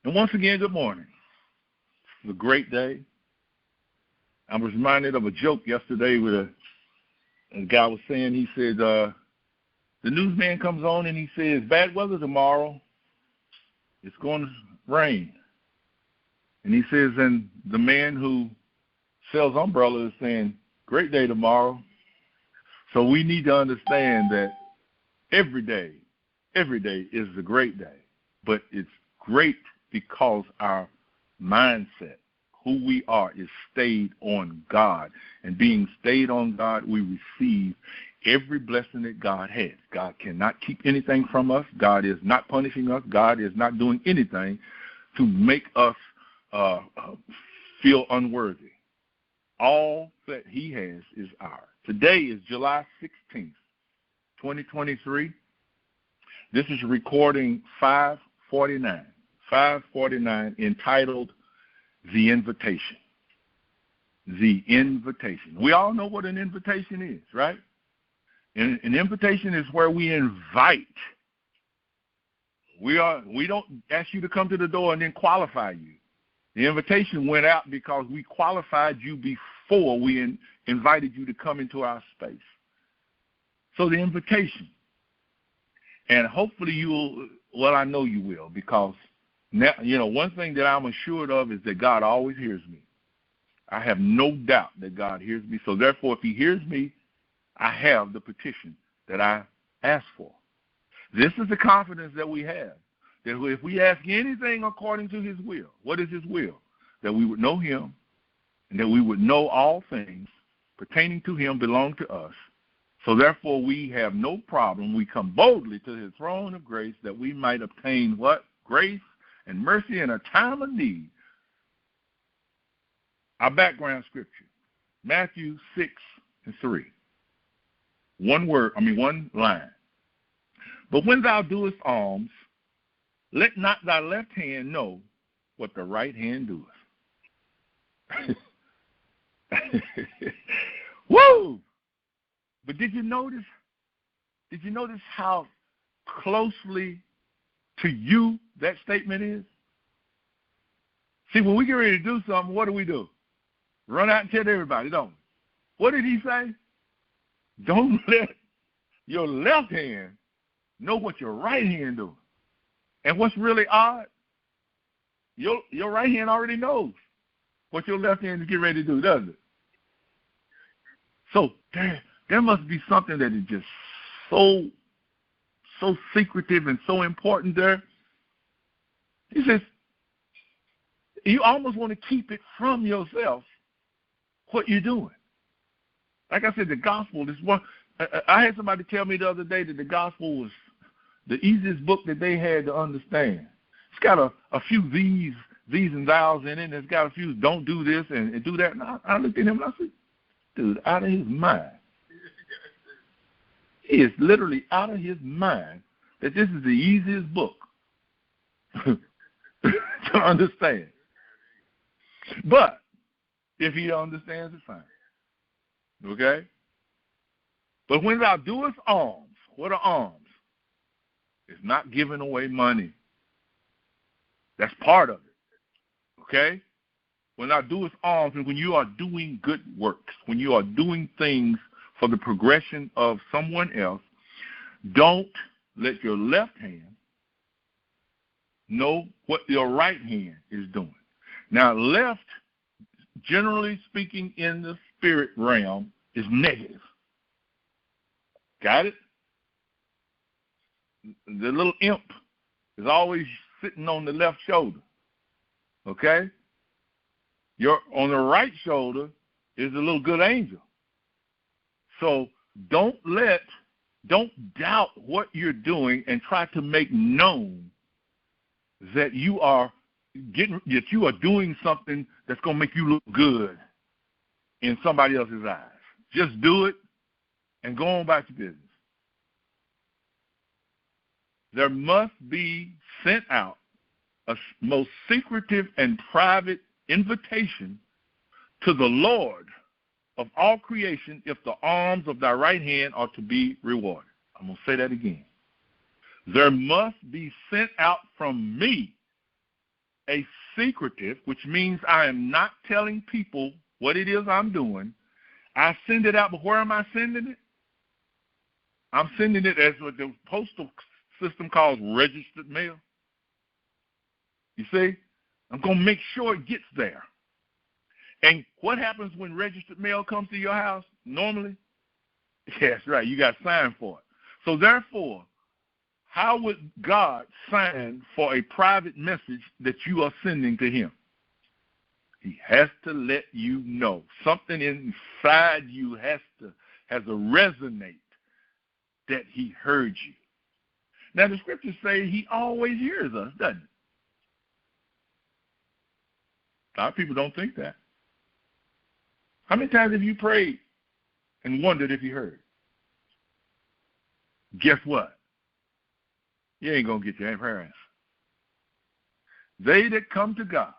And once again, good morning. It's a great day. I was reminded of a joke yesterday with a guy was saying, he said, the newsman comes on and he says, bad weather tomorrow. It's going to rain. And he says, and the man who sells umbrellas is saying, great day tomorrow. So we need to understand that every day is a great day. But it's great because our mindset, who we are, is stayed on God. And being stayed on God, we receive every blessing that God has. God cannot keep anything from us. God is not punishing us. God is not doing anything to make us feel unworthy. All that he has is ours. Today is July 16th, 2023. This is recording 549, entitled The Invitation. The Invitation. We all know what an invitation is, right? An invitation is where we invite. We don't ask you to come to the door and then qualify you. The invitation went out because we qualified you before we invited you to come into our space. So the invitation. And hopefully I know you will, because now, one thing that I'm assured of is that God always hears me. I have no doubt that God hears me. So therefore, if he hears me, I have the petition that I asked for. This is the confidence that we have, that if we ask anything according to his will, what is his will? That we would know him, and that we would know all things pertaining to him belong to us. So therefore, we have no problem. We come boldly to his throne of grace that we might obtain what? Grace and mercy in a time of need. Our background scripture, Matthew 6:3. One line. But when thou doest alms, let not thy left hand know what the right hand doeth. Woo! But did you notice how closely to you that statement is? See, when we get ready to do something, what do? Run out and tell everybody, don't we? What did he say? Don't let your left hand know what your right hand doing. And what's really odd, your right hand already knows what your left hand is getting ready to do, doesn't it? So there must be something that is just so secretive and so important there. He says, you almost want to keep it from yourself what you're doing. Like I said, the gospel is one. I had somebody tell me the other day that the gospel was the easiest book that they had to understand. It's got a few these and thous in it, and it's got a few don't do this and do that. And I looked at him and I said, dude, out of his mind. He is literally out of his mind that this is the easiest book to understand. But if he understands it, fine. Okay? But when thou doest alms, what are alms? It's not giving away money. That's part of it. Okay? When thou doest alms, and when you are doing good works, when you are doing things for the progression of someone else, don't let your left hand know what your right hand is doing. Now, left, generally speaking, in the spirit realm, is negative. Got it? The little imp is always sitting on the left shoulder. Okay? On the right shoulder is a little good angel. So don't doubt what you're doing and try to make known that you are doing something that's going to make you look good in somebody else's eyes. Just do it and go on about your business. There must be sent out a most secretive and private invitation to the Lord of all creation if the alms of thy right hand are to be rewarded. I'm going to say that again. There must be sent out from me a secretive, which means I am not telling people what it is I'm doing. I send it out, but where am I sending it? I'm sending it as what the postal system calls registered mail. You see? I'm going to make sure it gets there. And what happens when registered mail comes to your house normally? Yes, right. You got to sign for it. So therefore, how would God sign for a private message that you are sending to him? He has to let you know. Something inside you has a resonate that he heard you. Now, the scriptures say he always hears us, doesn't it? A lot of people don't think that. How many times have you prayed and wondered if he heard? Guess what? You ain't going to get your prayer answer. They that come to God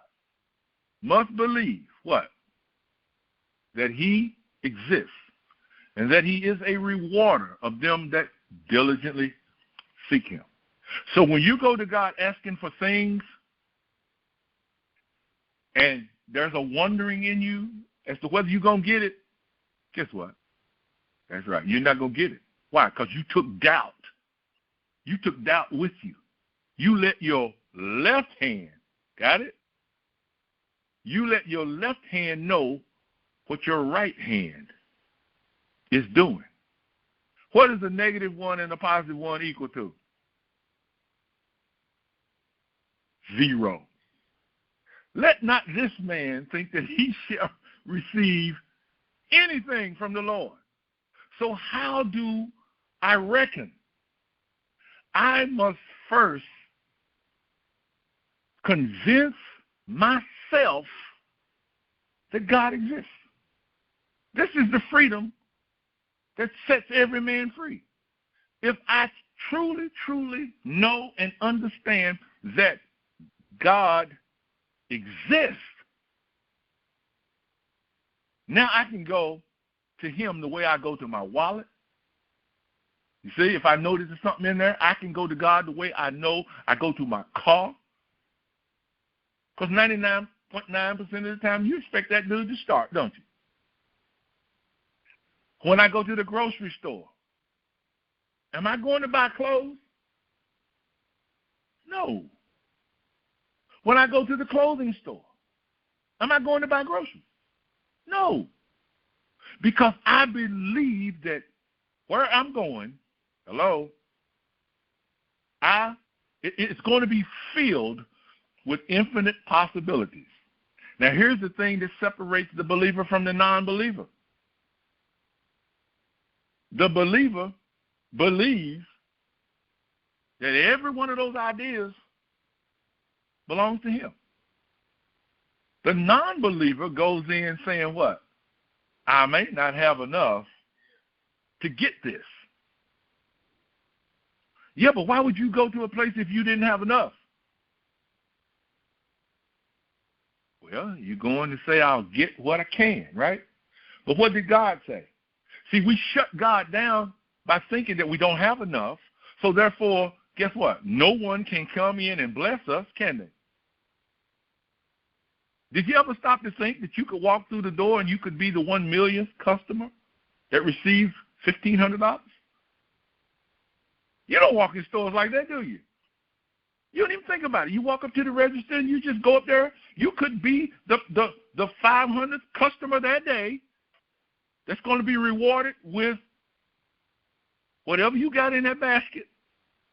must believe what? That he exists and that he is a rewarder of them that diligently seek him. So when you go to God asking for things and there's a wondering in you as to whether you're going to get it, guess what? That's right. You're not going to get it. Why? Because you took doubt. You took doubt with you. You let your left hand, got it? You let your left hand know what your right hand is doing. What is a negative one and a positive one equal to? 0. Let not this man think that he shall receive anything from the Lord. So how do I reckon? I must first convince myself that God exists. This is the freedom that sets every man free. If I truly, truly know and understand that God exists, now I can go to him the way I go to my wallet. You see, if I know there's something in there, I can go to God the way I know I go to my car. Because 99.9% of the time, you expect that dude to start, don't you? When I go to the grocery store, am I going to buy clothes? No. When I go to the clothing store, am I going to buy groceries? No. Because I believe that where I'm going, it's going to be filled with infinite possibilities. Now, here's the thing that separates the believer from the non-believer. The believer believes that every one of those ideas belongs to him. The non-believer goes in saying what? I may not have enough to get this. Yeah, but why would you go to a place if you didn't have enough? Well, you're going to say, I'll get what I can, right? But what did God say? See, we shut God down by thinking that we don't have enough. So therefore, guess what? No one can come in and bless us, can they? Did you ever stop to think that you could walk through the door and you could be the 1 millionth customer that receives $1,500? You don't walk in stores like that, do you? You don't even think about it. You walk up to the register and you just go up there. You could be the 500th customer that day that's going to be rewarded with whatever you got in that basket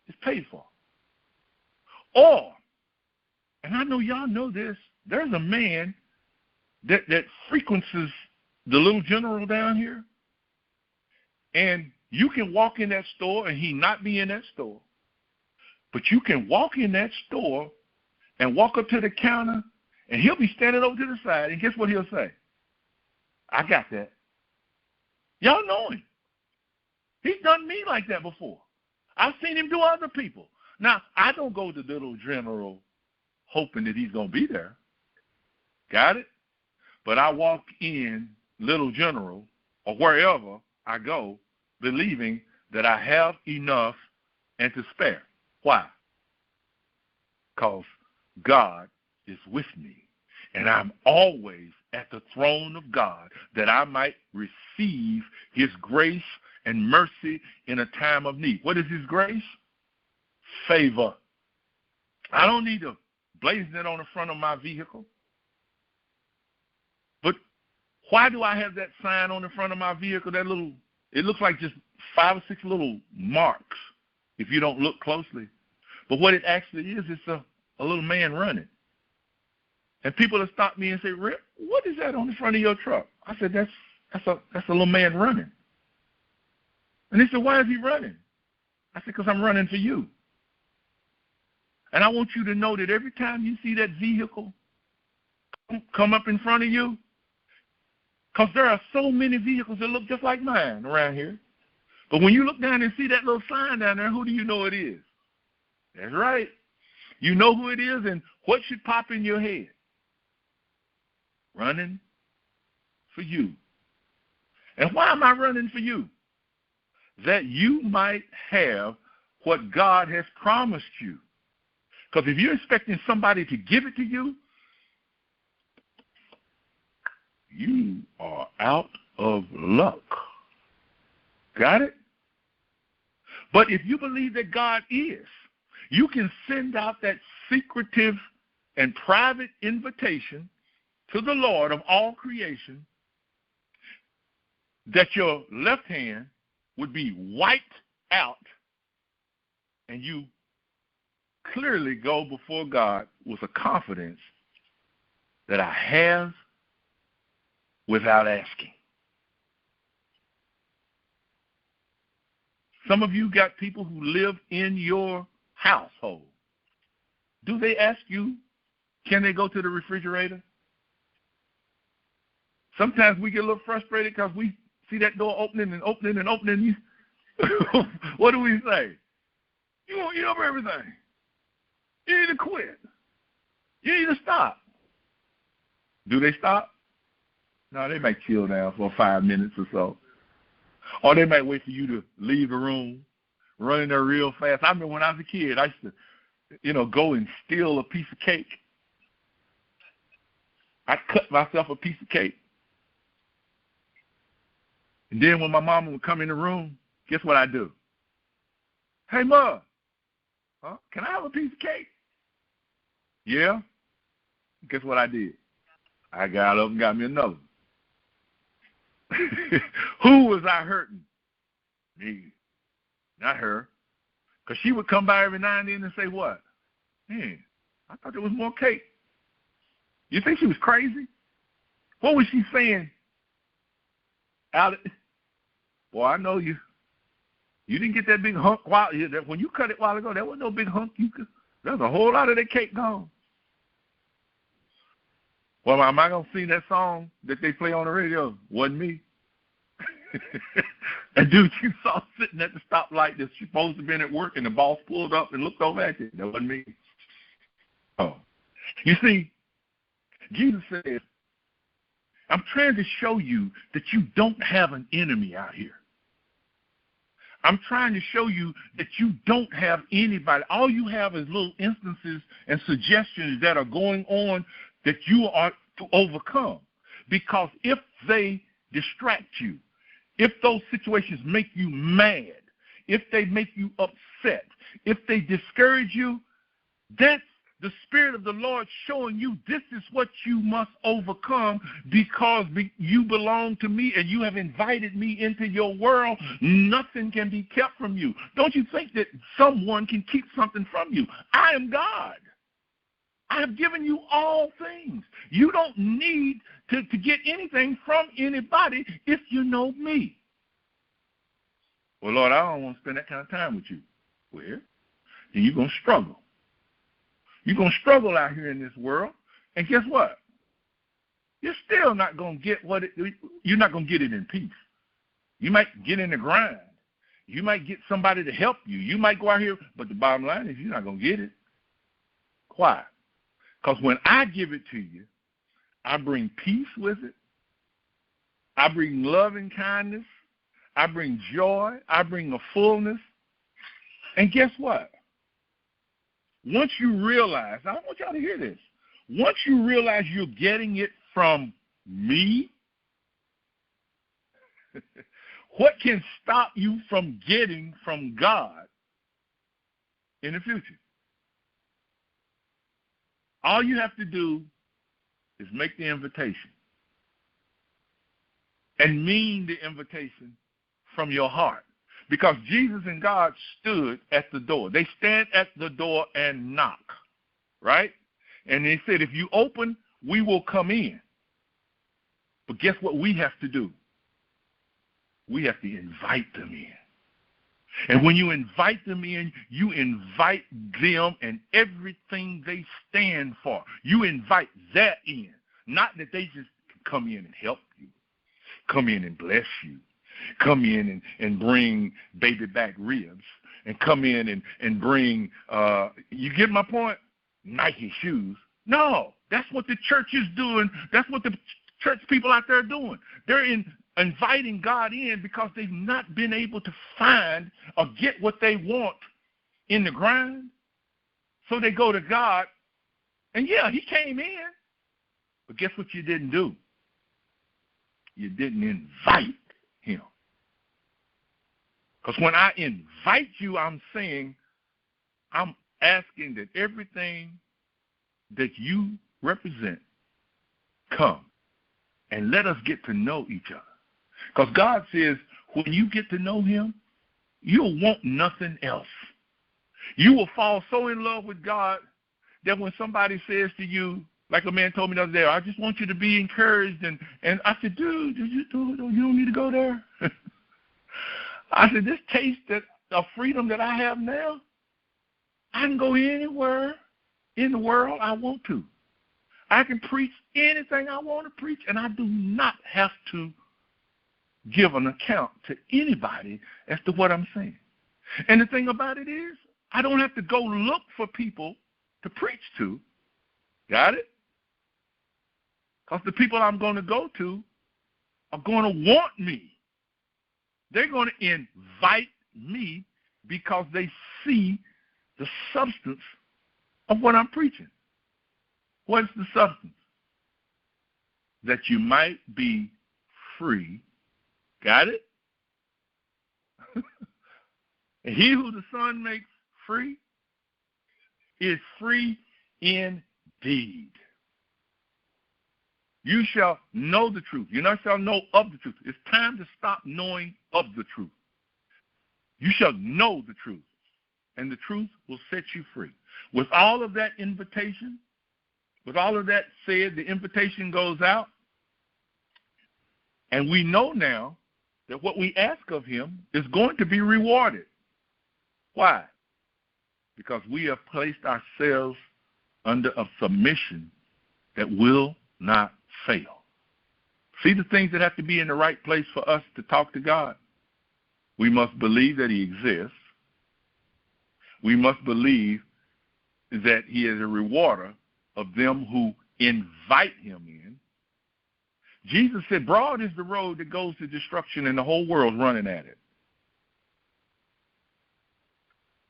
is paid for. Or, and I know y'all know this, there's a man that frequents the little general down here, and you can walk in that store and he not be in that store. But you can walk in that store and walk up to the counter, and he'll be standing over to the side, and guess what he'll say? I got that. Y'all know him. He's done me like that before. I've seen him do other people. Now, I don't go to Little General hoping that he's going to be there. Got it? But I walk in Little General or wherever I go believing that I have enough and to spare. Why? Because God is with me, and I'm always at the throne of God, that I might receive his grace and mercy in a time of need. What is his grace? Favor. I don't need to blazon it on the front of my vehicle. But why do I have that sign on the front of my vehicle? That little, it looks like just 5 or 6 little marks if you don't look closely. But what it actually is, it's a little man running. And people have stopped me and say, "Rip, what is that on the front of your truck?" I said, that's a little man running. And they said, "Why is he running?" I said, "Because I'm running for you." And I want you to know that every time you see that vehicle come up in front of you, because there are so many vehicles that look just like mine around here. But when you look down and see that little sign down there, who do you know it is? That's right. You know who it is, and what should pop in your head? Running for you. And why am I running for you? That you might have what God has promised you. Because if you're expecting somebody to give it to you, you are out of luck. Got it? But if you believe that God is, you can send out that secretive and private invitation to the Lord of all creation, that your left hand would be wiped out, and you clearly go before God with a confidence that I have without asking. Some of you got people who live in your household. Do they ask you, can they go to the refrigerator? Sometimes we get a little frustrated because we see that door opening and opening and opening. What do we say? You won't eat up everything. You need to quit. You need to stop. Do they stop? No, they might chill down for 5 minutes or so. Or they might wait for you to leave the room, running there real fast. I remember when I was a kid, I used to, go and steal a piece of cake. I cut myself a piece of cake. And then when my mama would come in the room, guess what I do? "Hey, Ma, can I have a piece of cake?" Yeah? Guess what I did? I got up and got me another. Who was I hurting? Me. Not her. Because she would come by every now and then and say, "What? Man, I thought there was more cake." You think she was crazy? What was she saying? Boy, I know you. You didn't get that big hunk when you cut it a while ago. There was no big hunk. There's a whole lot of that cake gone. Well, am I going to sing that song that they play on the radio? Wasn't me. And dude, you saw sitting at the stoplight that's supposed to have been at work, and the boss pulled up and looked over at you. That wasn't me. Oh. You see, Jesus said, I'm trying to show you that you don't have an enemy out here. I'm trying to show you that you don't have anybody. All you have is little instances and suggestions that are going on that you are to overcome. Because if they distract you, if those situations make you mad, if they make you upset, if they discourage you, that's the Spirit of the Lord showing you this is what you must overcome, because you belong to me and you have invited me into your world. Nothing can be kept from you. Don't you think that someone can keep something from you? I am God. I have given you all things. You don't need to get anything from anybody if you know me. Well, Lord, I don't want to spend that kind of time with you. Well, then you're going to struggle. You're going to struggle out here in this world. And guess what? You're still not going to get you're not going to get it in peace. You might get in the grind. You might get somebody to help you. You might go out here, but the bottom line is you're not going to get it. Why? Because when I give it to you, I bring peace with it. I bring love and kindness. I bring joy. I bring a fullness. And guess what? Once you realize, I want y'all to hear this. Once you realize you're getting it from me, what can stop you from getting from God in the future? All you have to do is make the invitation and mean the invitation from your heart. Because Jesus and God stood at the door. They stand at the door and knock, right? And they said, if you open, we will come in. But guess what we have to do? We have to invite them in. And when you invite them in, you invite them and everything they stand for. You invite that in. Not that they just come in and help you, come in and bless you, come in and bring baby back ribs, and come in and bring, you get my point? Nike shoes. No, that's what the church is doing. That's what the church people out there are doing. They're inviting God in because they've not been able to find or get what they want in the grind. So they go to God, and yeah, he came in. But guess what you didn't do? You didn't invite him. Because when I invite you, I'm saying, I'm asking that everything that you represent come and let us get to know each other. Because God says, when you get to know him, you'll want nothing else. You will fall so in love with God that when somebody says to you, like a man told me the other day, I just want you to be encouraged. And I said, dude, you don't need to go there. I said, this taste of freedom that I have now, I can go anywhere in the world I want to. I can preach anything I want to preach, and I do not have to give an account to anybody as to what I'm saying. And the thing about it is, I don't have to go look for people to preach to. Got it? Because the people I'm going to go to are going to want me. They're going to invite me because they see the substance of what I'm preaching. What's the substance? That you might be free. Got it? He who the Son makes free is free indeed. You shall know the truth. You not shall know of the truth. It's time to stop knowing of the truth. You shall know the truth, and the truth will set you free. With all of that invitation, with all of that said, the invitation goes out, and we know now that what we ask of him is going to be rewarded. Why? Because we have placed ourselves under a submission that will not fail. See the things that have to be in the right place for us to talk to God? We must believe that he exists. We must believe that he is a rewarder of them who invite him in. Jesus said, broad is the road that goes to destruction, and the whole world's running at it.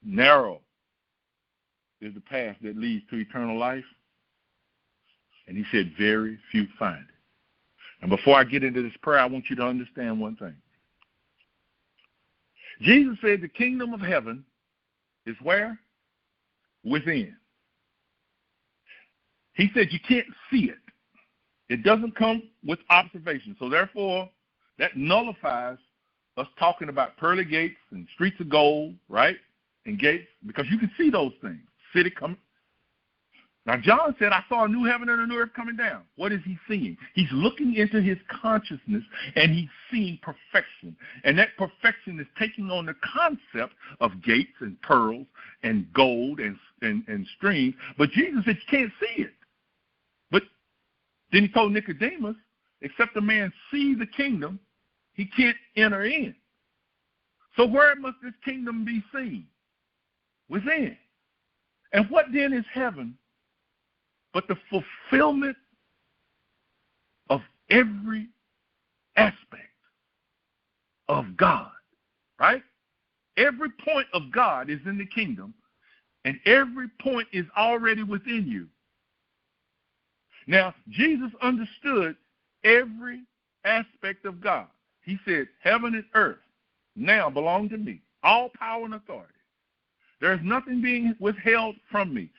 Narrow is the path that leads to eternal life. And he said, very few find it. And before I get into this prayer, I want you to understand one thing. Jesus said the kingdom of heaven is where? Within. He said you can't see it. It doesn't come with observation. So therefore, that nullifies us talking about pearly gates and streets of gold, right? And gates, because you can see those things. City coming. Now, John said, I saw a new heaven and a new earth coming down. What is he seeing? He's looking into his consciousness, and he's seeing perfection. And that perfection is taking on the concept of gates and pearls and gold and streams. But Jesus said, you can't see it. But then he told Nicodemus, except a man see the kingdom, he can't enter in. So where must this kingdom be seen? Within. And what then is heaven but the fulfillment of every aspect of God, right? Every point of God is in the kingdom, and every point is already within you. Now, Jesus understood every aspect of God. He said, heaven and earth now belong to me, all power and authority. There is nothing being withheld from me.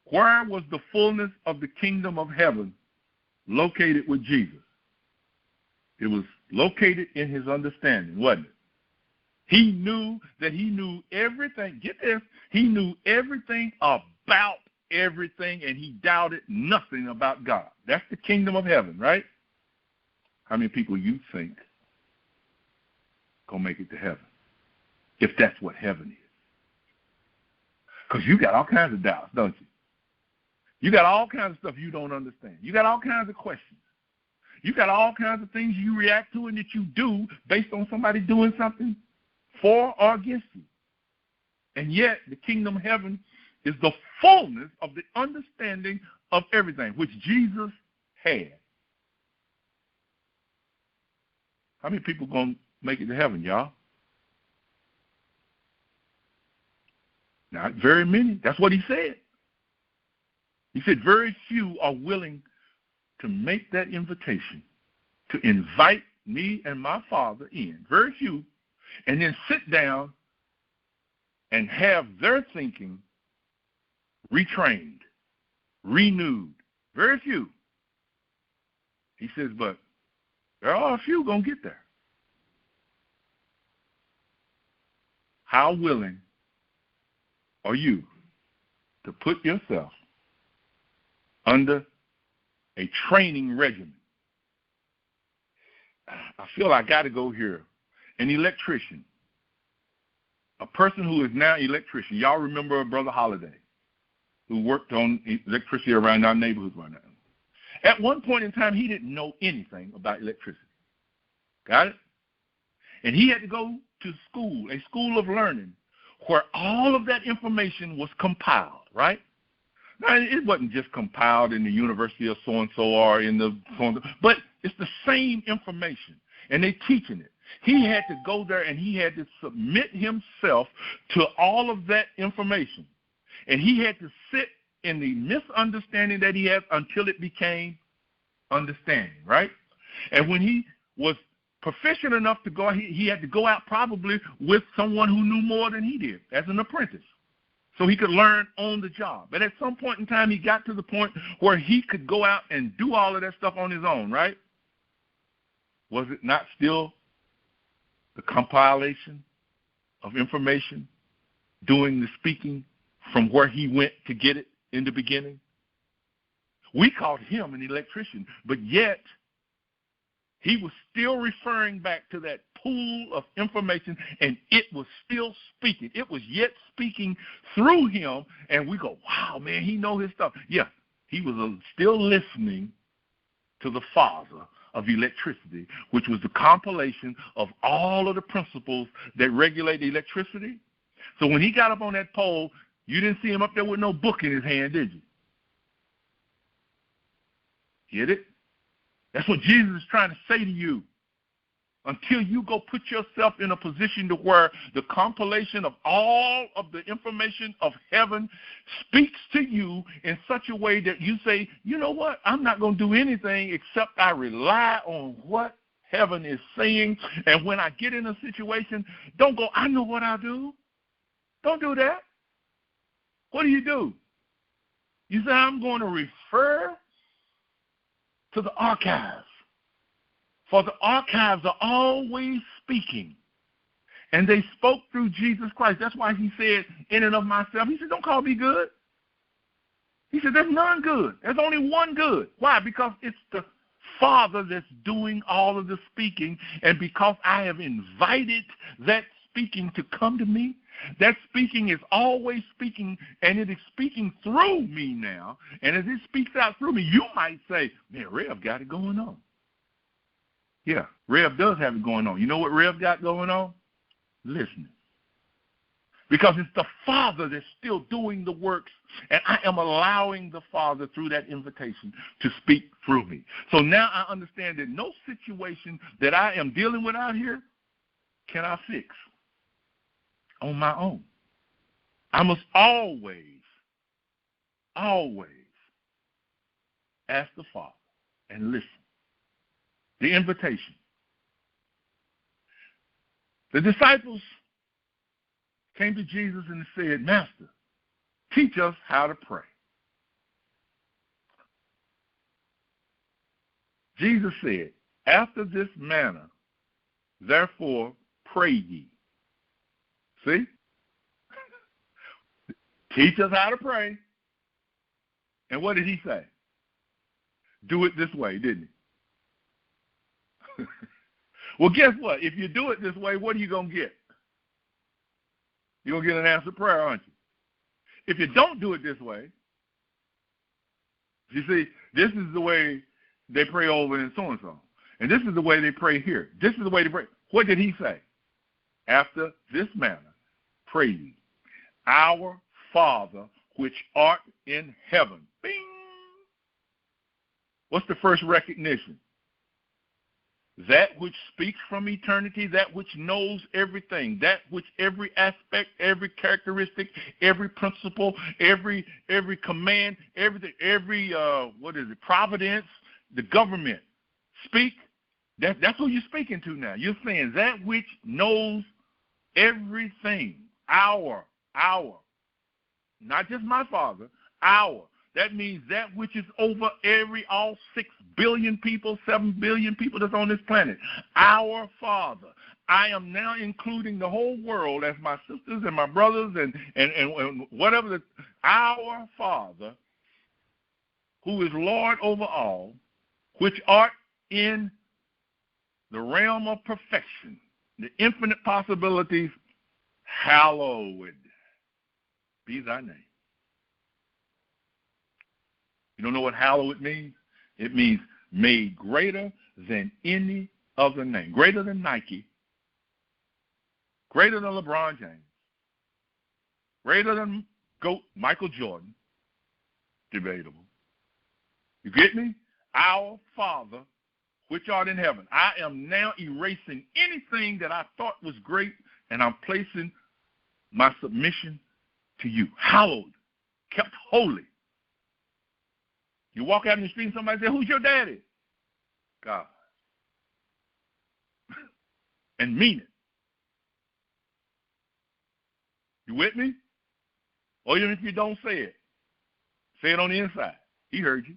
Where was the fullness of the kingdom of heaven located with Jesus? It was located in his understanding, wasn't it? He knew that he knew everything. Get this. He knew everything about everything, and he doubted nothing about God. That's the kingdom of heaven, right? How many people you think gonna make it to heaven, if that's what heaven is? Because you got all kinds of doubts, don't you? You got all kinds of stuff you don't understand. You got all kinds of questions. You got all kinds of things you react to and that you do based on somebody doing something for or against you. And yet, the kingdom of heaven is the fullness of the understanding of everything, which Jesus had. How many people going to make it to heaven, y'all? Not very many. That's what he said. He said very few are willing to make that invitation, to invite me and my Father in. Very few. And then sit down and have their thinking retrained, renewed. Very few. He says, but there are a few going to get there. How willing are you to put yourself under a training regimen? I feel I got to go here. An electrician, a person who is now an electrician. Y'all remember Brother Holiday, who worked on electricity around our neighborhoods right now. At one point in time, he didn't know anything about electricity. Got it? And he had to go to school, a school of learning, where all of that information was compiled, right? Now, it wasn't just compiled in the University of so-and-so or in the so-and-so, but it's the same information, and they're teaching it. He had to go there, and he had to submit himself to all of that information. And he had to sit in the misunderstanding that he had until it became understanding, right? And when he was proficient enough to go, he had to go out probably with someone who knew more than he did as an apprentice, so he could learn on the job. But at some point in time, he got to the point where he could go out and do all of that stuff on his own, right? Was it not still the compilation of information, doing the speaking from where he went to get it in the beginning? We called him an electrician, but yet he was still referring back to that pool of information, and it was still speaking. It was yet speaking through him, and we go, wow, man, he knows his stuff. Yeah, he was still listening to the Father of electricity, which was the compilation of all of the principles that regulate electricity. So when he got up on that pole, you didn't see him up there with no book in his hand, did you? Get it? That's what Jesus is trying to say to you. Until you go put yourself in a position to where the compilation of all of the information of heaven speaks to you in such a way that you say, you know what, I'm not going to do anything except I rely on what heaven is saying. And when I get in a situation, don't go, I know what I do. Don't do that. What do? You say, I'm going to refer to the archives. For the archives are always speaking. And they spoke through Jesus Christ. That's why he said, in and of myself, he said, don't call me good. He said, there's none good. There's only one good. Why? Because it's the Father that's doing all of the speaking. And because I have invited that speaking to come to me, that speaking is always speaking, and it is speaking through me now. And as it speaks out through me, you might say, man, Rev got it going on. Yeah, Rev does have it going on. You know what Rev got going on? Listening. Because it's the Father that's still doing the works, and I am allowing the Father through that invitation to speak through me. So now I understand that no situation that I am dealing with out here can I fix on my own. I must always ask the Father and listen. The invitation. The disciples came to Jesus and said, Master, teach us how to pray. Jesus said, after this manner, therefore pray ye. See? Teach us how to pray. And what did he say? Do it this way, didn't he? Well, guess what? If you do it this way, what are you going to get? You're going to get an answered prayer, aren't you? If you don't do it this way, you see, this is the way they pray over in so-and-so. And this is the way they pray here. This is the way they pray. What did he say? After this manner, pray ye, our Father which art in heaven. Bing! What's the first recognition? That which speaks from eternity, that which knows everything, that which every aspect, every characteristic, every principle, every command, everything, providence, the government. Speak. That's who you're speaking to now. You're saying that which knows everything. Our. Not just my Father, our. That means that which is over all 6 billion people, 7 billion people that's on this planet. Our Father. I am now including the whole world as my sisters and my brothers and whatever. Our Father, who is Lord over all, which art in the realm of perfection, the infinite possibilities, hallowed be thy name. You don't know what hallowed means? It means made greater than any other name. Greater than Nike. Greater than LeBron James. Greater than GOAT Michael Jordan. Debatable. You get me? Our Father, which art in heaven. I am now erasing anything that I thought was great, and I'm placing my submission to you. Hallowed. Kept holy. You walk out in the street and somebody says, who's your daddy? God. And mean it. You with me? Or even if you don't say it on the inside. He heard you.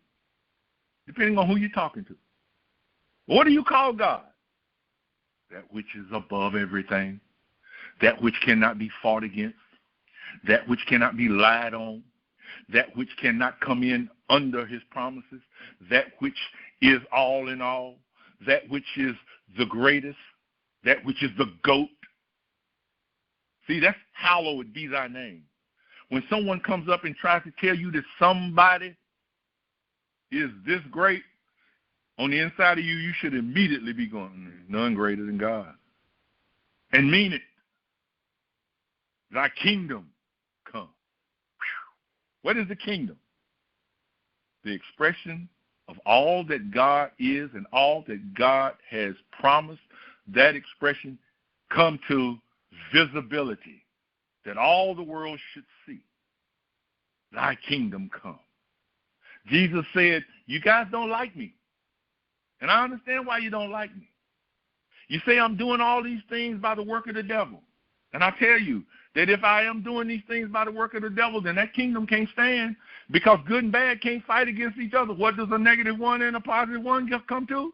Depending on who you're talking to. What do you call God? That which is above everything. That which cannot be fought against. That which cannot be lied on. That which cannot come in under his promises, that which is all in all, that which is the greatest, that which is the GOAT. See, that's hallowed be thy name. When someone comes up and tries to tell you that somebody is this great, on the inside of you, you should immediately be going, none greater than God. And mean it. Thy kingdom come. What is the kingdom? The expression of all that God is and all that God has promised. That expression come to visibility, that all the world should see. Thy kingdom come. Jesus said, you guys don't like me. And I understand why you don't like me. You say I'm doing all these things by the work of the devil. And I tell you that if I am doing these things by the work of the devil, then that kingdom can't stand, because good and bad can't fight against each other. What does a negative one and a positive one just come to?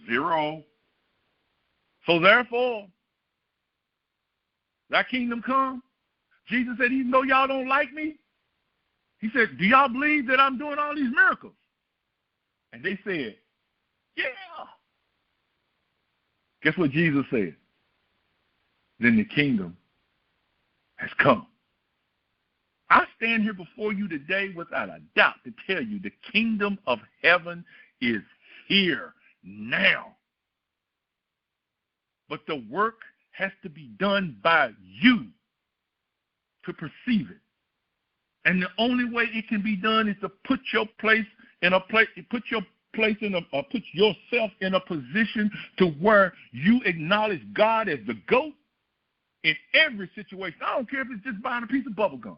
0. So therefore, that kingdom come. Jesus said, even though y'all don't like me, he said, do y'all believe that I'm doing all these miracles? And they said, yeah. Guess what Jesus said? Then the kingdom has come. I stand here before you today without a doubt to tell you the kingdom of heaven is here now. But the work has to be done by you to perceive it. And the only way it can be done is to put yourself in a position to where you acknowledge God as the GOAT in every situation. I don't care if it's just buying a piece of bubble gum.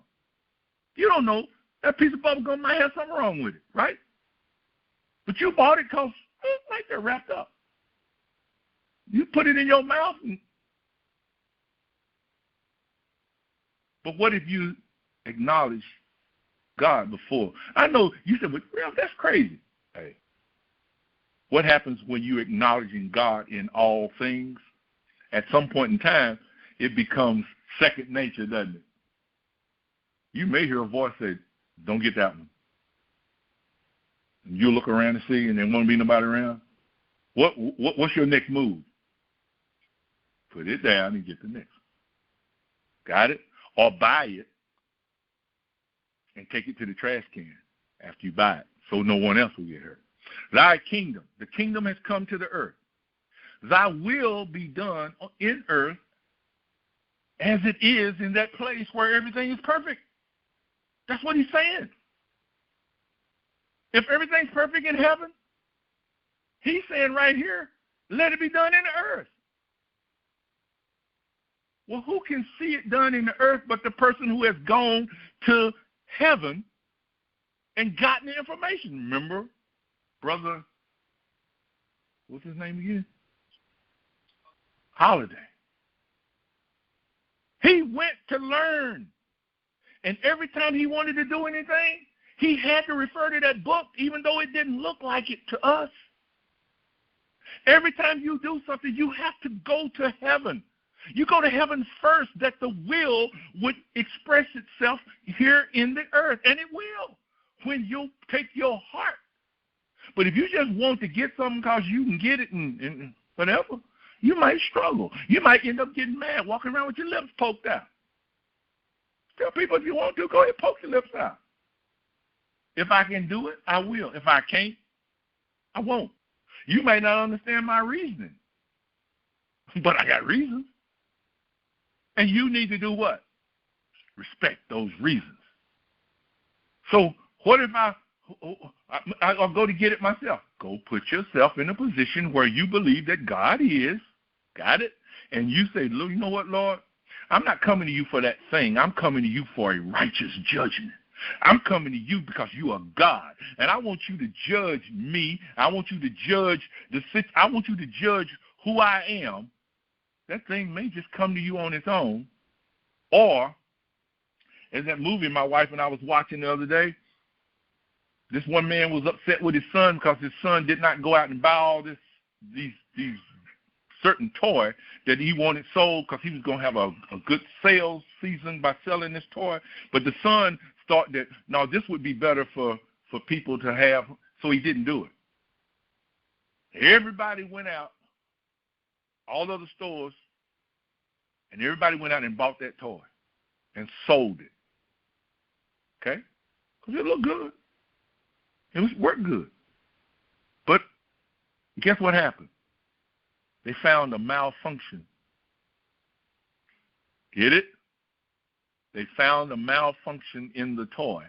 You don't know. That piece of bubble gum might have something wrong with it, right? But you bought it because it's like they're wrapped up. You put it in your mouth. But what if you acknowledge God before? I know you said, but Ralph, that's crazy. Hey, what happens when you acknowledging God in all things? At some point in time, it becomes second nature, doesn't it? You may hear a voice say, don't get that one. And you'll look around and see, and there won't be nobody around. What's your next move? Put it down and get the next one. Got it? Or buy it and take it to the trash can after you buy it so no one else will get hurt. Thy kingdom, the kingdom has come to the earth. Thy will be done in earth as it is in that place where everything is perfect. That's what he's saying. If everything's perfect in heaven, he's saying right here, let it be done in the earth. Well, who can see it done in the earth but the person who has gone to heaven and gotten the information? Remember, brother, what's his name again? Holiday. He went to learn. And every time he wanted to do anything, he had to refer to that book, even though it didn't look like it to us. Every time you do something, you have to go to heaven. You go to heaven first, that the will would express itself here in the earth. And it will, when you take your heart. But if you just want to get something because you can get it and whatever, you might struggle. You might end up getting mad, walking around with your lips poked out. Tell people if you want to, go ahead and poke your lips out. If I can do it, I will. If I can't, I won't. You may not understand my reasoning, but I got reasons. And you need to do what? Respect those reasons. So what if I'll go to get it myself? Go put yourself in a position where you believe that God is. Got it? And you say, look, you know what, Lord? I'm not coming to you for that thing. I'm coming to you for a righteous judgment. I'm coming to you because you are God, and I want you to judge me. I want you to judge I want you to judge who I am. That thing may just come to you on its own, or as that movie my wife and I was watching the other day, this one man was upset with his son because his son did not go out and buy all these certain toy that he wanted sold because he was going to have a good sales season by selling this toy. But the son thought that, no, this would be better for people to have, so he didn't do it. Everybody went out, all other stores, and everybody went out and bought that toy and sold it. Okay? Because it looked good. It worked good. But guess what happened? They found a malfunction. Get it? They found a malfunction in the toy.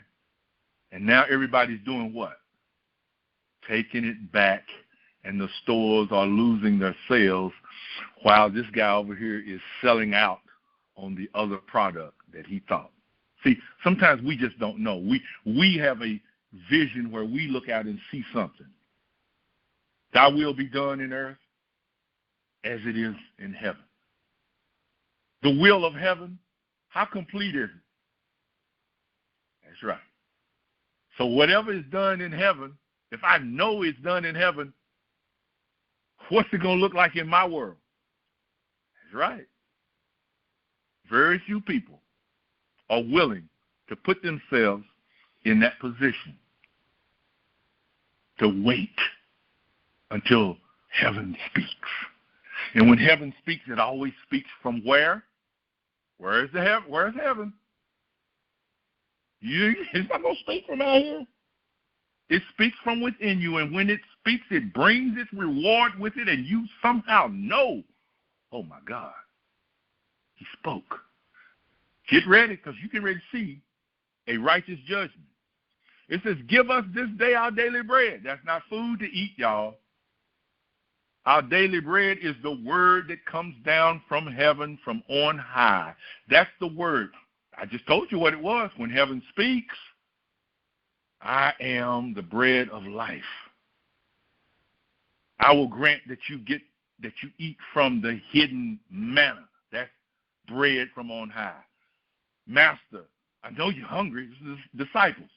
And now everybody's doing what? Taking it back, and the stores are losing their sales while this guy over here is selling out on the other product that he thought. See, sometimes we just don't know. We have a vision where we look out and see something. Thy will be done in earth as it is in heaven. The will of heaven, how complete is it? That's right. So whatever is done in heaven, if I know it's done in heaven, what's it going to look like in my world? That's right. Very few people are willing to put themselves in that position to wait until heaven speaks. And when heaven speaks, it always speaks from where? Where's heaven? It's not going to speak from out here. It speaks from within you, and when it speaks, it brings its reward with it, and you somehow know, oh, my God, he spoke. Get ready, because you can ready to see a righteous judgment. It says, give us this day our daily bread. That's not food to eat, y'all. Our daily bread is the word that comes down from heaven from on high. That's the word. I just told you what it was. When heaven speaks, I am the bread of life. I will grant that you eat from the hidden manna. That's bread from on high. Master, I know you're hungry. This is disciples.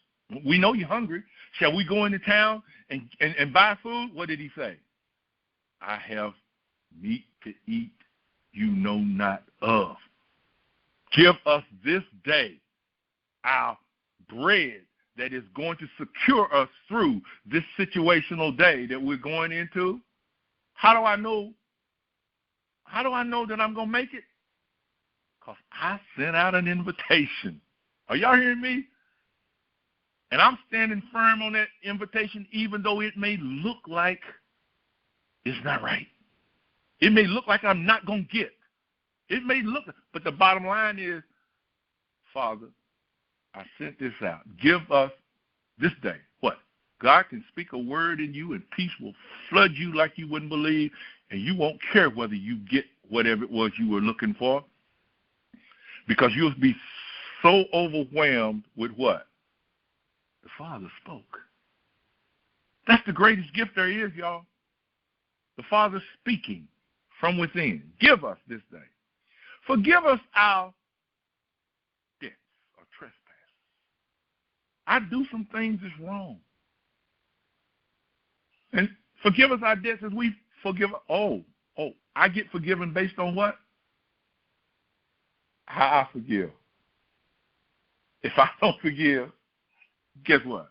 We know you're hungry. Shall we go into town and buy food? What did he say? I have meat to eat you know not of. Give us this day our bread that is going to secure us through this situational day that we're going into. How do I know that I'm going to make it? Because I sent out an invitation. Are y'all hearing me? And I'm standing firm on that invitation, even though it may look like it's not right. It may look like I'm not going to get. It may look, but the bottom line is, Father, I sent this out. Give us this day. What? God can speak a word in you and peace will flood you like you wouldn't believe, and you won't care whether you get whatever it was you were looking for, because you'll be so overwhelmed with what? The Father spoke. That's the greatest gift there is, y'all. The Father speaking from within. Give us this day. Forgive us our debts or trespasses. I do some things that's wrong. And forgive us our debts as we forgive. I get forgiven based on what? How I forgive. If I don't forgive, guess what?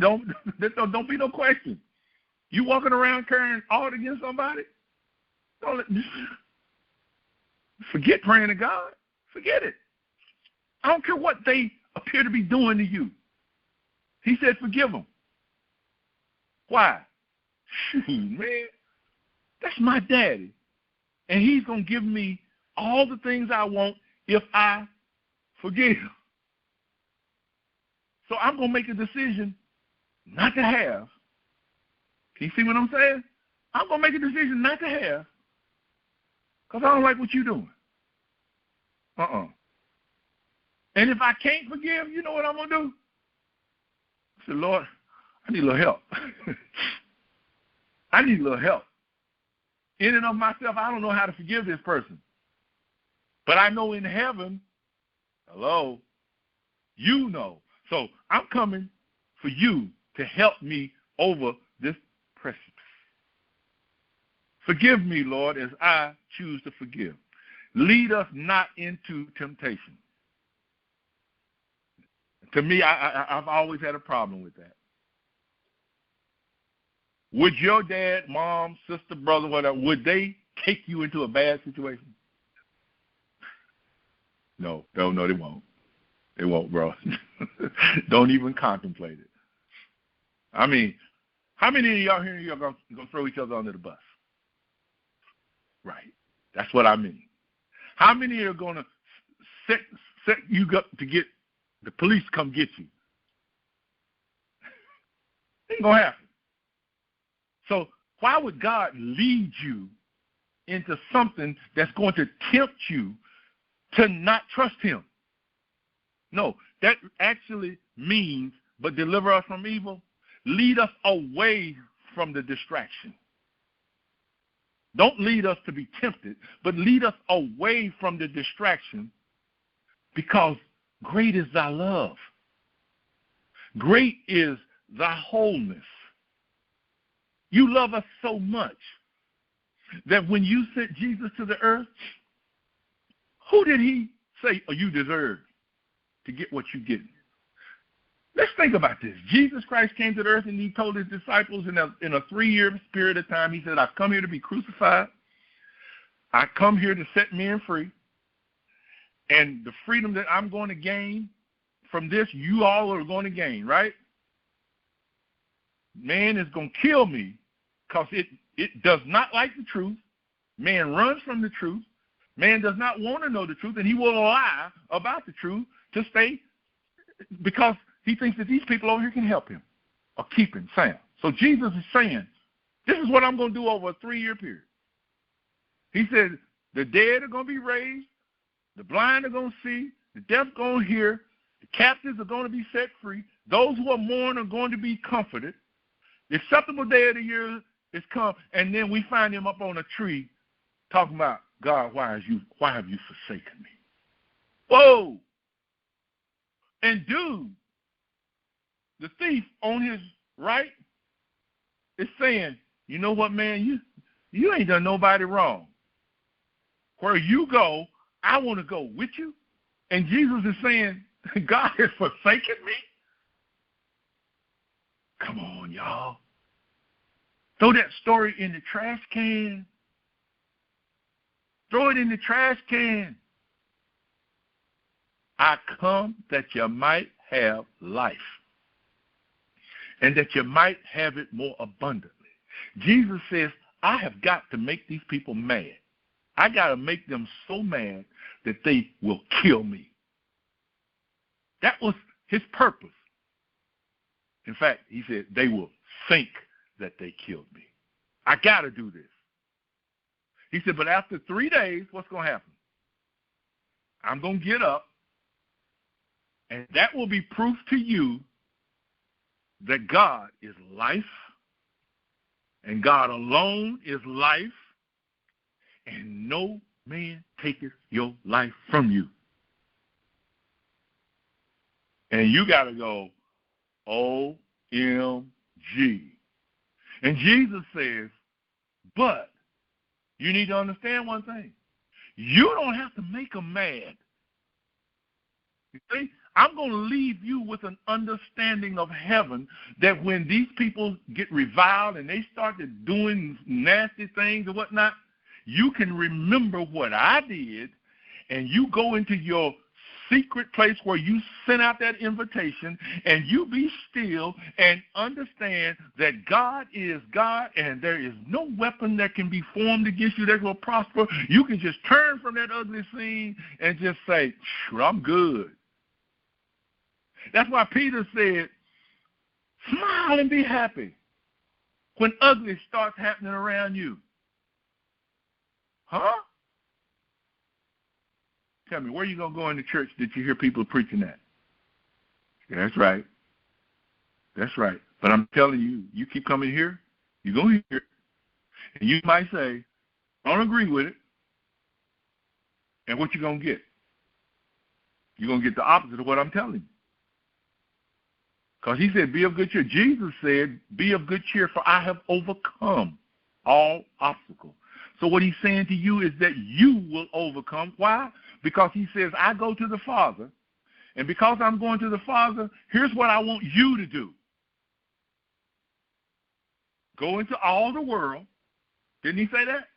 Don't be no question. You walking around carrying all against somebody? Forget praying to God. Forget it. I don't care what they appear to be doing to you. He said forgive them. Why? Shoot, man. That's my daddy. And he's going to give me all the things I want if I forgive. So I'm going to make a decision not to have. Can you see what I'm saying? I'm going to make a decision not to have because I don't like what you're doing. And if I can't forgive, you know what I'm going to do? I said, Lord, I need a little help. I need a little help. In and of myself, I don't know how to forgive this person. But I know in heaven, hello, you know. So I'm coming for you to help me over this precipice. Forgive me, Lord, as I choose to forgive. Lead us not into temptation. To me, I've always had a problem with that. Would your dad, mom, sister, brother, whatever, would they take you into a bad situation? No, they won't. They won't, bro. Don't even contemplate it. I mean, how many of y'all here are going to throw each other under the bus? Right. That's what I mean. How many are going to set you up to get the police to come get you? Ain't going to happen. So why would God lead you into something that's going to tempt you to not trust him? No, that actually means, but deliver us from evil, lead us away from the distraction. Don't lead us to be tempted, but lead us away from the distraction, because great is thy love. Great is thy wholeness. You love us so much that when you sent Jesus to the earth, who did he say, oh, you deserve to get what you get? Let's think about this. Jesus Christ came to the earth and he told his disciples in a 3-year period of time, he said, I've come here to be crucified. I come here to set men free. And the freedom that I'm going to gain from this, you all are going to gain, right? Man is going to kill me because it does not like the truth. Man runs from the truth. Man does not want to know the truth, and he will lie about the truth to stay, because he thinks that these people over here can help him or keep him sound. So Jesus is saying, this is what I'm going to do over a 3-year period. He said, the dead are going to be raised, the blind are going to see, the deaf are going to hear, the captives are going to be set free, those who are mourning are going to be comforted, The acceptable day of the year is come, and then we find him up on a tree talking about, God, why have you forsaken me? Whoa! And dude, the thief on his right is saying, you know what, man, you ain't done nobody wrong. Where you go, I want to go with you. And Jesus is saying, God has forsaken me? Come on, y'all. Throw that story in the trash can. Throw it in the trash can. I come that you might have life, and that you might have it more abundantly. Jesus says, I have got to make these people mad. I got to make them so mad that they will kill me. That was his purpose. In fact, he said, they will think that they killed me. I got to do this. He said, but after 3 days, what's going to happen? I'm going to get up, and that will be proof to you that God is life, and God alone is life, and no man taketh your life from you. And you got to go, OMG. And Jesus says, but you need to understand one thing. You don't have to make them mad. You see, I'm going to leave you with an understanding of heaven that when these people get reviled and they started doing nasty things and whatnot, you can remember what I did, and you go into your secret place where you sent out that invitation, and you be still and understand that God is God, and there is no weapon that can be formed against you that will prosper. You can just turn from that ugly scene and just say, I'm good. That's why Peter said, smile and be happy when ugly starts happening around you. Huh? Tell me, where are you going to go in the church that you hear people preaching at? Yeah, that's right. That's right. But I'm telling you, you keep coming here, you're going to hear it. And you might say, I don't agree with it. And what you going to get? You're going to get the opposite of what I'm telling you. Because he said, be of good cheer. Jesus said, be of good cheer, for I have overcome all obstacles. So what he's saying to you is that you will overcome. Why? Because he says, I go to the Father, and because I'm going to the Father, here's what I want you to do. Go into all the world. Didn't he say that?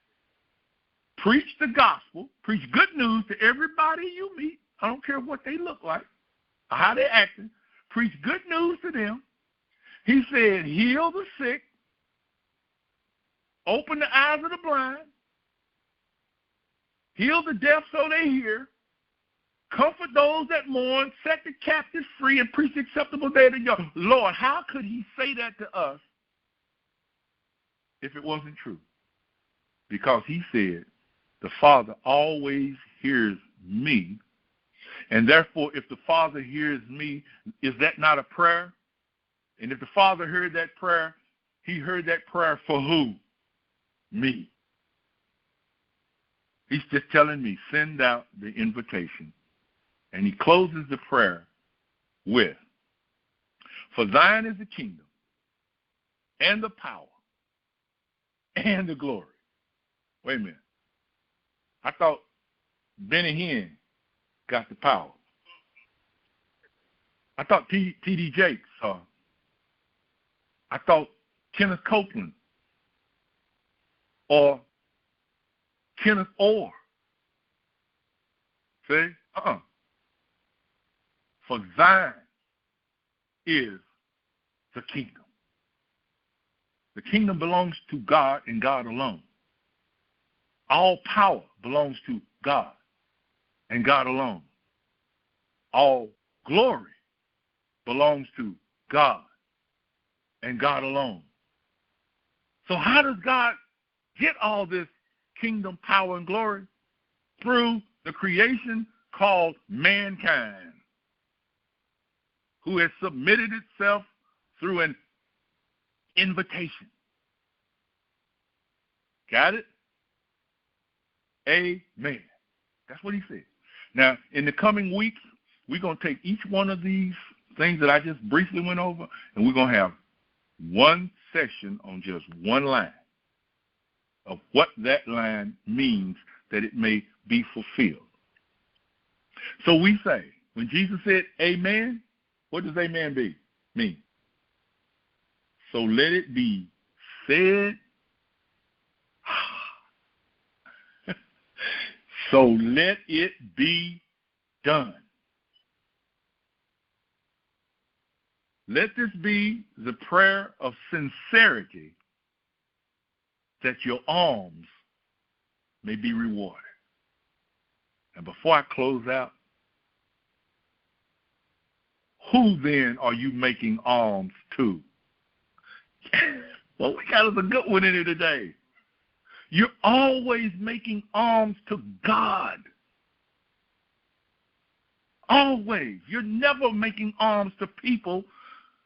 Preach the gospel. Preach good news to everybody you meet. I don't care what they look like or how they're acting. Preach good news to them. He said, heal the sick, open the eyes of the blind, heal the deaf so they hear, comfort those that mourn, set the captives free, and preach the acceptable day to God. Lord, how could he say that to us if it wasn't true? Because he said, the Father always hears me. And therefore, if the Father hears me, is that not a prayer? And if the Father heard that prayer, he heard that prayer for who? Me. He's just telling me, send out the invitation. And he closes the prayer with, for thine is the kingdom and the power and the glory. Wait a minute. I thought Benny Hinn got the power. I thought T.D. Jakes. I thought Kenneth Copeland or Kenneth Orr. See? For thine is the kingdom. The kingdom belongs to God and God alone. All power belongs to God and God alone. All glory belongs to God and God alone. So how does God get all this kingdom, power, and glory? Through the creation called mankind, who has submitted itself through an invitation. Got it? Amen. That's what he said. Now, in the coming weeks, we're going to take each one of these things that I just briefly went over, and we're going to have one session on just one line of what that line means that it may be fulfilled. So we say, when Jesus said amen, what does amen mean? So let it be said. So let it be done. Let this be the prayer of sincerity that your alms may be rewarded. And before I close out, who then are you making alms to? Well, we got us a good one in here today. You're always making alms to God. Always. You're never making alms to people.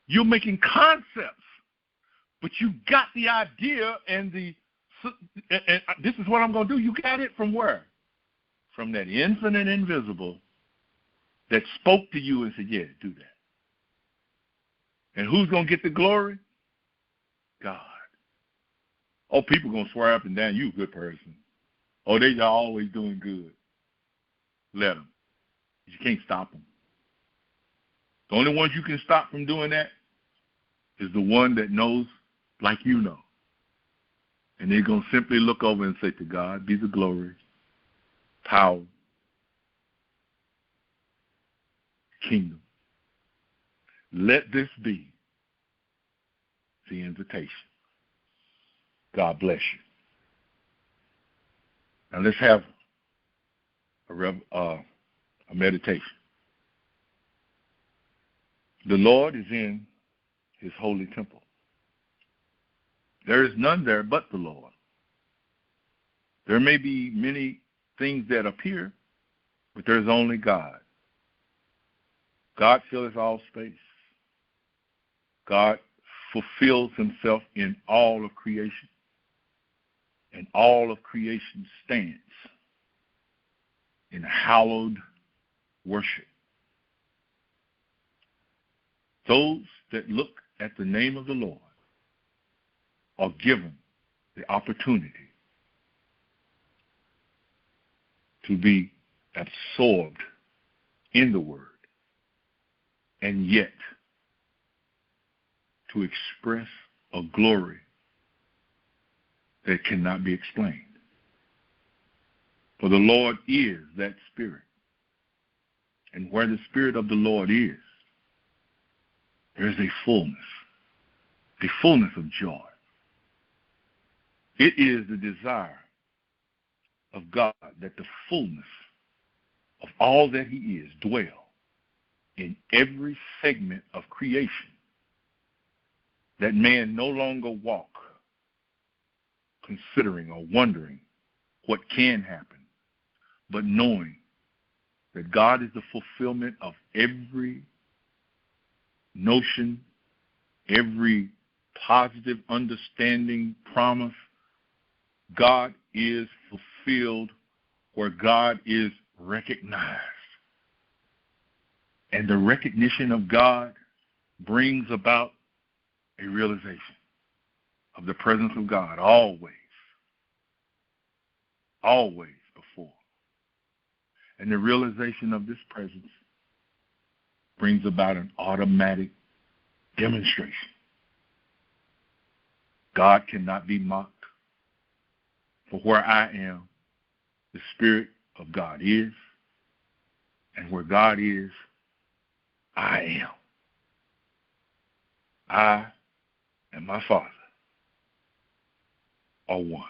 You're making concepts. But you got the idea and this is what I'm going to do. You got it from where? From that infinite invisible that spoke to you and said, yeah, do that. And who's going to get the glory? God. Oh, people going to swear up and down, you a good person. Oh, they are always doing good. Let them. You can't stop them. The only ones you can stop from doing that is the one that knows like you know. And they're going to simply look over and say, to God be the glory, power, kingdom. Let this be the invitation. God bless you. Now let's have a meditation. The Lord is in his holy temple. There is none there but the Lord. There may be many things that appear, but there's only God. God fills all space. God fulfills himself in all of creation. And all of creation stands in hallowed worship. Those that look at the name of the Lord are given the opportunity to be absorbed in the Word and yet to express a glory that cannot be explained. For the Lord is that Spirit. And where the Spirit of the Lord is, there is a fullness of joy. It is the desire of God that the fullness of all that he is dwell in every segment of creation, that man no longer walk considering or wondering what can happen, but knowing that God is the fulfillment of every notion, every positive understanding, promise. God is fulfilled where God is recognized. And the recognition of God brings about a realization of the presence of God always before. And the realization of this presence brings about an automatic demonstration. God cannot be mocked. For where I am, the Spirit of God is. And where God is, I am. I and my Father are one.